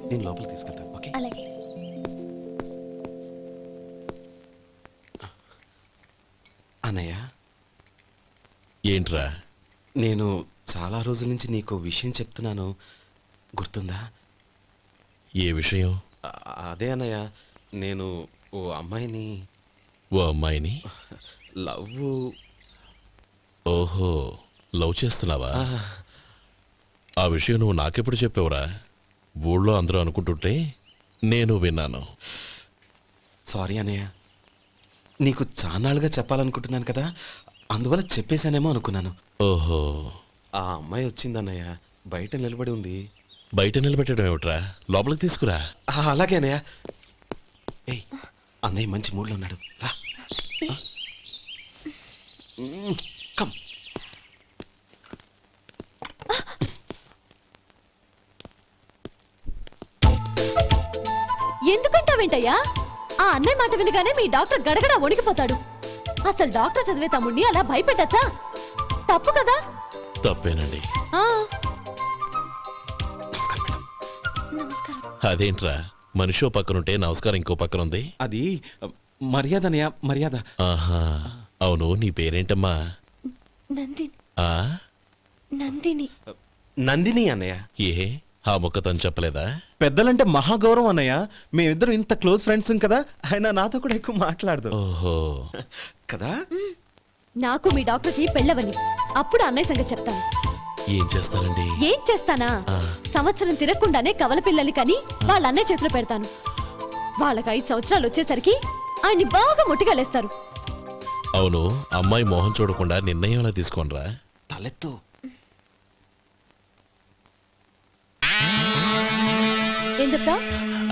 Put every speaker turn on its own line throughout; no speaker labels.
నేను లోపలికి తీసుకెళ్తాను. ఓకే
అలాగే.
అన్నయ్య,
ఏంట్రా?
నేను చాలా రోజుల నుంచి నీకు విషయం చెప్తున్నాను, గుర్తుందా?
ఏ విషయం?
అదే అన్నయ్య, నేను ఓ అమ్మాయిని
ఓ అమ్మాయిని
లవ్.
ఓహో, లవ్ చేస్తున్నావా? ఆ విషయం నువ్వు నాకెప్పుడు చెప్పావురా? ఊళ్ళో అందరూ అనుకుంటుంటే నేను విన్నాను.
సారీ అన్నయ్య, నీకు చాన్నాళ్ళుగా చెప్పాలనుకుంటున్నాను కదా, అందువల్ల చెప్పేశానేమో అనుకున్నాను.
ఓహో,
ఆ అమ్మాయి వచ్చిందన్నయ్య, బయట నిలబడి ఉంది.
బయట నిలబెట్టడం ఏమిట్రా? లోపలికి తీసుకురా.
అలాగే అన్నయ్య. ఏయ్, అన్నయ్య మంచి మూడ్లో ఉన్నాడు, రా. కమ్.
ఎందుకంటావేంటయ్యా? ఆ అన్నయ్య మాట వినగానే మీ డాక్టర్ గడగడ వణికిపోతాడు. అసలు డాక్టర్ చదివే తమ్ముడిని అలా భయపెట్టచ్చా? తప్పు కదా.
తప్పేనండి.
నమస్కారం మేడం.
నమస్కారం.
అదేంట్రా, మనిషో పక్కనుంటే నమస్కారం ఇంకో పక్కన ఉంది?
అది మర్యాద అన్నయ్య, మర్యాద.
ఆహా, అవును, నీ పేరేంటమ్మా?
నందిని.
ఆ
నందిని.
నందిని అన్నయ్య.
ఏ, ఆ ముక్క తను చెప్పలేదా?
పెద్దలంటే మహాగౌరవం అన్నయ్య, మేమిద్దరం ఇంత క్లోజ్ ఫ్రెండ్స్ కదా, ఆయన నాతో కూడా ఎక్కువ మాట్లాడదు
ఓహో,
కదా.
నాకు మీ డాక్టర్కి పెళ్ళవని అప్పుడు అన్నయ్య సంగతి చెప్తాను.
ఏం చేస్తారండి?
ఏం చేస్తానా? సంవత్సరం తిరగకుండానే కవల పిల్లల్ని కని వాళ్ళ అన్నయ్య చేతిలో పెడతాను. వాళ్ళకి 5 సంవత్సరాలు వచ్చేసరికి ఆయన్ని బాగా ముట్టిగలేస్తారు.
అవును, అమ్మాయి మోహం చూడకుండా నిర్ణయం ఎలా తీసుకోనరా?
తలెత్తు.
ఏం చెప్తా?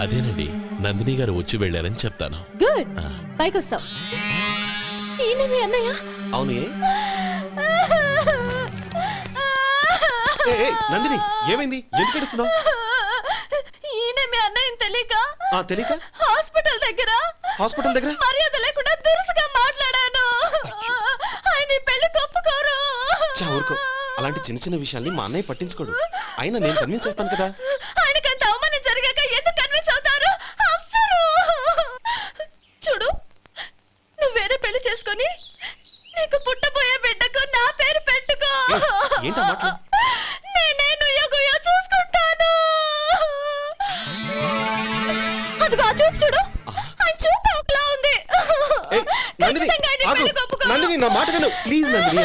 అదేనండి, నందిని గారు వచ్చి వెళ్ళారని చెప్తాను.
గుడ్, పైకొస్తావు. ఈయన మీ అన్నయ్య?
అవును. నందిని, ఏమైంది? ఎందుకు ఏడుస్తున్నావు?
ఈయన మీ అన్నయ్యని తెలియక
తెలియక
హాస్పిటల్ దగ్గర మర్యాద లేకుండా దురుసుగా మాట్లాడాను. ఆయన ఈ పెళ్లికి ఒప్పుకోరు.
ఊరుకో, అలాంటి చిన్న చిన్న విషయాల్ని మా అన్నయ్య పట్టించుకోడు. అయినా నేను కన్విన్స్ చేస్తాను కదా.
ఆయనకి అంత అవమానం జరిగాక ఎందుకు కన్విన్స్ అవుతారు? అవ్వరు. చూడు, నువ్వు వేరే పెళ్లి చేసుకొని నీకు పుట్టబోయే బిడ్డకు నా పేరు పెట్టుకో.
ఏంటా మాటలు?
నేనే నుయ్యగుయ్య చూసుకుంటాను. అదిగో ఆ చూపు చూడు, ఆ చూపు ఒకలా ఉంది.
నందిని,
ఖచ్చితంగా ఆయన పెళ్లికి ఒప్పుకోరు.
నందిని, నా మాట విను ప్లీజ్. నందిని